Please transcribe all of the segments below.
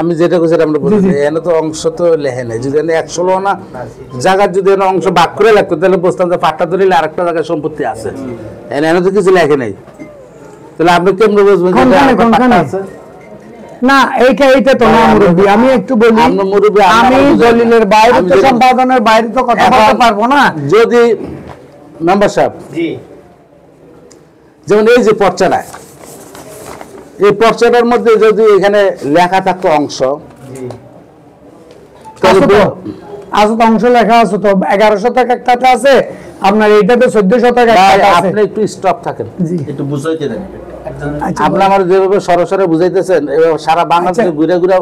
আমি যেটা কইছি আমরা বলি এনে তো অংশ তো লেখে নাই যদি এনে 116 না জায়গা যদি এনে অংশ ভাগ করে লাগতো তাহলে বুঝতাম যে পাট্টা দলিলে আরেকটা জায়গায় সম্পত্তি আছে এনে তো কিছু লেখে নাই তাহলে আপনি কেমনে বুঝবেন যে আছে না এইটা তো না মুরব্বি আমি একটু বলি আমি দলিলের বাইরে তো সম্পাদনের বাইরে তো কথা বলতে পারবো না যদি মেম্বার সাহেব জি যেমন এই যে পর্চাটা এই পর্চাটার মধ্যে যদি এখানে লেখা থাকতো অংশ তো অংশ লেখা আছে তো 1100 একটাতে আছে আপনার এইটাতে 1400 একটা আছে আপনি একটু স্টপ থাকেন জি একটু বুঝাইতে দেন আপনি আমার যেভাবে সরাসরি বুঝাইতেছেন সারা বাংলাদেশে ঘুরে ঘুরে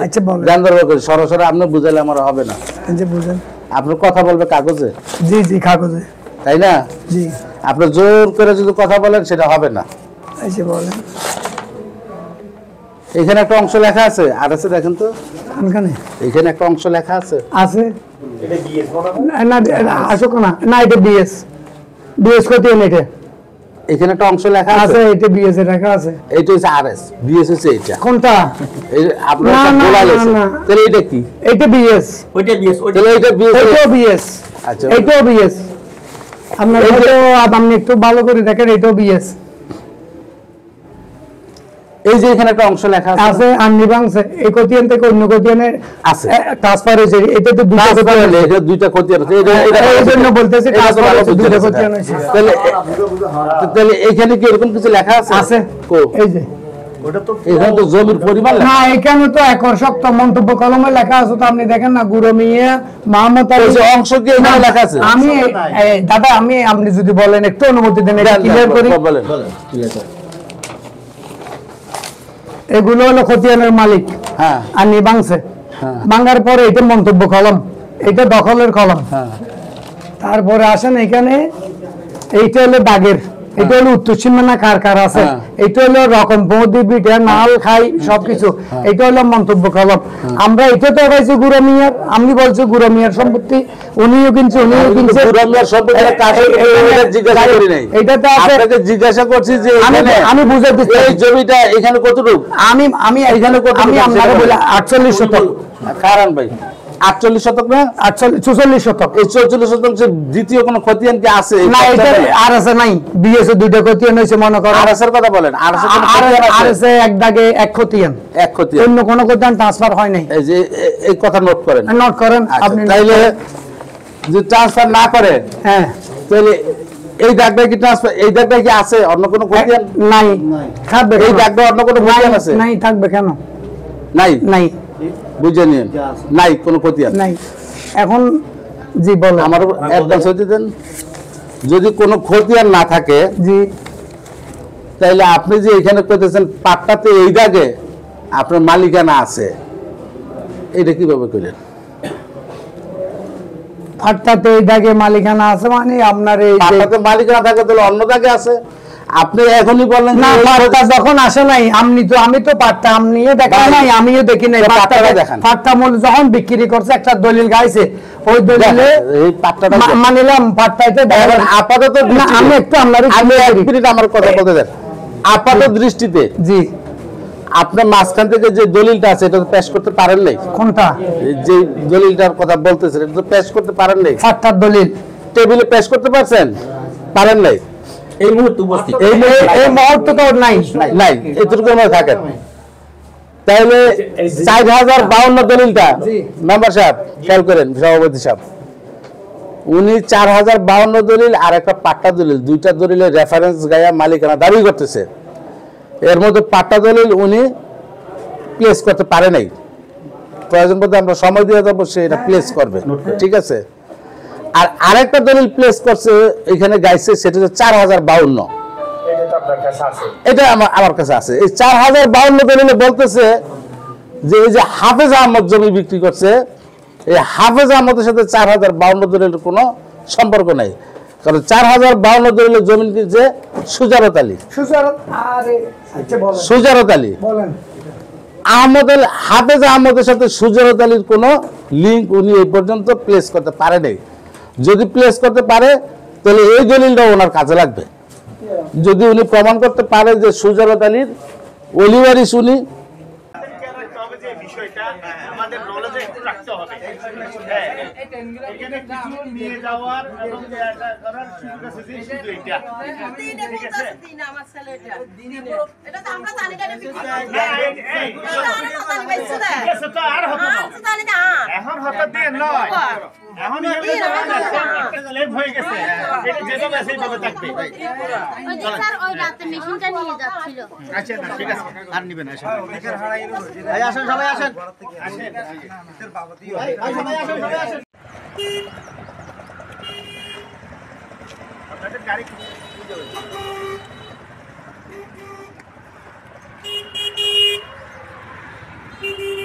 আচ্ছা বলেন জ্ঞান দরকার করে সরাসরি আপনি বুঝাইলে আমার হবে না আচ্ছা বুঝেন আপনি কথা বলবে কাগজে জি জি কাগজে তাই না জি আপনি জোর করে যদি কথা বলেন সেটা হবে না আচ্ছা বলেন এখানে একটা অংশ লেখা আছে আর আছে দেখেন তো কোনখানে এখানে একটা অংশ লেখা আছে আছে এটা বিএস না আসো না না এটা বিএস কত এটা এখানে একটা অংশ লেখা আছে এটা বিএস এর লেখা আছে এইটা হচ্ছে আরএস বিএস হচ্ছে এটা কোনটা এই আপনারা বলা আছে তাহলে এটা কি এটা বিএস ওইটা বিএস তাহলে এটা বিএস এটাও বিএস আচ্ছা এটাও বিএস আপনারা তো আপনি একটু ভালো করে দেখেন এটাও বিএস এই যে এখানে একটা অংশ লেখা আছে আননিবাংশে এই কোটিয়ান থেকে অন্য কোটিয়ানে আছে ট্রান্সফার হয়েছে এটা তো দুইটা কোটিয়ান আছে এই জন্য বলতেছি ট্রান্সফার হয়েছে দুইটা কোটিয়ান হয়েছে তাহলে এখানে কি এরকম কিছু লেখা আছে আছে এই যে ওটা তো এখানে তো জমির পরিমাণ না এখানে তো একর শক্ত মন্তব্য কলমে লেখা আছে তো আপনি দেখেন না গুরমিয়া মোহাম্মদ আলী অংশ কি এখানে লেখা আছে আমি দাদা আপনি যদি বলেন একটু অনুমতি দেন এটা ক্লিয়ার করি বলেন ক্লিয়ার কর এগুলো হলো খতিয়ানের মালিক হ্যাঁ আর নিবাংশে হ্যাঁ ভাঙার পরে এটা মন্তব্য কলম এটা দখলের কলম হ্যাঁ তারপরে আসেন এখানে এইটা হলো দাগের এটা হলো উত্তর সীমানা কার আছে এটা হলো রকম পৌদি বিটা নাল খাই সবকিছু এটা হলো মন্তব্য কলম আমরা এটা তো পাইছি গুরমিয়ার আমি বলছি গুরমিয়ার সম্পত্তি উনিও কিনছে গুরমিয়ার সম্পত্তি জিজ্ঞাসা করি নাই এটা তো আপনাকে জিজ্ঞাসা করছি যে আমি বুঝাই দিচ্ছি এই জমিটা এখানে কতটুকু আমি এখানে আমি আপনাকে বলি 48 শতক কারণ ভাই 48 শতক না 44 শতক এই 44 শতক যে দ্বিতীয় কোনো খতিয়ান কি আছে না এটা আর আছে নাই বিএস এর দুইটা খতিয়ান হইছে মনে করেন আর এর কথা বলেন আর আছে এক দাগে এক খতিয়ান অন্য কোনো খতিয়ান ট্রান্সফার হয় নাই এই যে এই কথা নোট করেন আপনি তাইলে যে ট্রান্সফার না করে হ্যাঁ তাহলে এই দাগটা কি ট্রান্সফার এই দাগটা কি আছে অন্য কোনো খতিয়ান নাই থাকবে এই দাগটা অন্য কোনো খতিয়ান আছে নাই থাকবে কেন নাই বুঝে নিন নাই কোনো খতিয়ান নাই এখন জি বলেন আমার অ্যাডভান্স হতে দেন যদি কোনো খতিয়ান না থাকে জি তাহলে আপনি যে এখানে কইতেছেন পাট্টাতে এই দাগে আপনার মালিকানা আছে এটা কিভাবে কইলেন পাট্টাতে এই দাগে মালিকানা আছে মানে আপনার এই পাট্টাতে মালিকানা থাকে তাহলে অন্য দাগে আছে আপনি এখনই বললেন না পাট্টা যখন আসে নাই আমি তো পাট্টা নিয়ে দেখা নাই আমিও দেখি নাই পাট্টাটা দেখান পাট্টা মূল যখন বিক্রি করছে একটা দলিল গাইছে ওই দলিলে এই পাট্টাটা মানিলাম পাট্টাইতে দেখেন আপাতত আমি একটু আমি এক মিনিট আমার কথা বলতে দেন আপাতত দৃষ্টিতে জি আপনার মাঝখান থেকে যে দলিলটা আছে এটা তো পেশ করতে পারেন নাই কোনটা যে দলিলটার কথা বলতেছেন এটা তো পেশ করতে পারেন নাই পাট্টার দলিল টেবিলে পেশ করতে পারছেন পারেন নাই এই মুহূর্তে উপস্থিত এই মুহূর্তে তো নাই এতটুকু আমরা থাকেন তাহলে 4052 দলিলটা মেম্বার সাহেব খেয়াল করেন সভাপতি সাহেব উনি 4052 দলিল আর একটা পাট্টা দলিল দুইটা দলিলের রেফারেন্স গায়া মালিকানা দাবি করতেছে এর মধ্যে পাট্টা দলিল উনি প্লেস করতে পারে নাই প্রয়োজন মধ্যে আমরা সময় দিয়ে দেবো সে এটা প্লেস করবে ঠিক আছে আর আরেকটা দলিল প্লেস করছে এখানে গাইছে সেটা হচ্ছে 4052 এটা আমার কাছে আছে এই 4052 দলিলে বলতেছে যে এই যে হাফেজ আহমদ জমি বিক্রি করছে এই হাফেজ আহমদের সাথে 4052 দলিলের কোনো সম্পর্ক নাই কারণ 4052 দলিলের জমি কিনছে সুজারত আলী বলেন হাফেজ আহমদের সাথে সুজারত আলীর কোনো লিঙ্ক উনি এই পর্যন্ত প্লেস করতে পারে নাই যদি প্লেস করতে পারে তাহলে এই দলিলটা ওনার কাজে লাগবে যদি উনি প্রমাণ করতে পারে যে সুজারত আলীর অলিওয়ারিস উনি হবে যে বিষয়টা আমাদের নলেজে একটু রাখতে হবে। হ্যাঁ, এখানে কিছু নিয়ে যাওয়ার এবং এটা করার সুযোগ আছে যে শুধু এটা। ঠিক আছে? এটা তো আমরা জানি না ঠিক আছে, তো আর হবে না। এখন হঠাৎ দিয়ে নয়, এখন লেট হয়ে গেছে। এটা যেভাবে আছে সেইভাবে থাকবে। ওই রাতে মেশিনটা নিয়ে যাচ্ছিল। আচ্ছা, ঠিক আছে, আর নিবেন আসেন। ভাই আসেন, সবাই আসেন। আসেন। ভাই সবাই আসেন, সবাই আসেন। আপনাদের গাড়ি Thank you.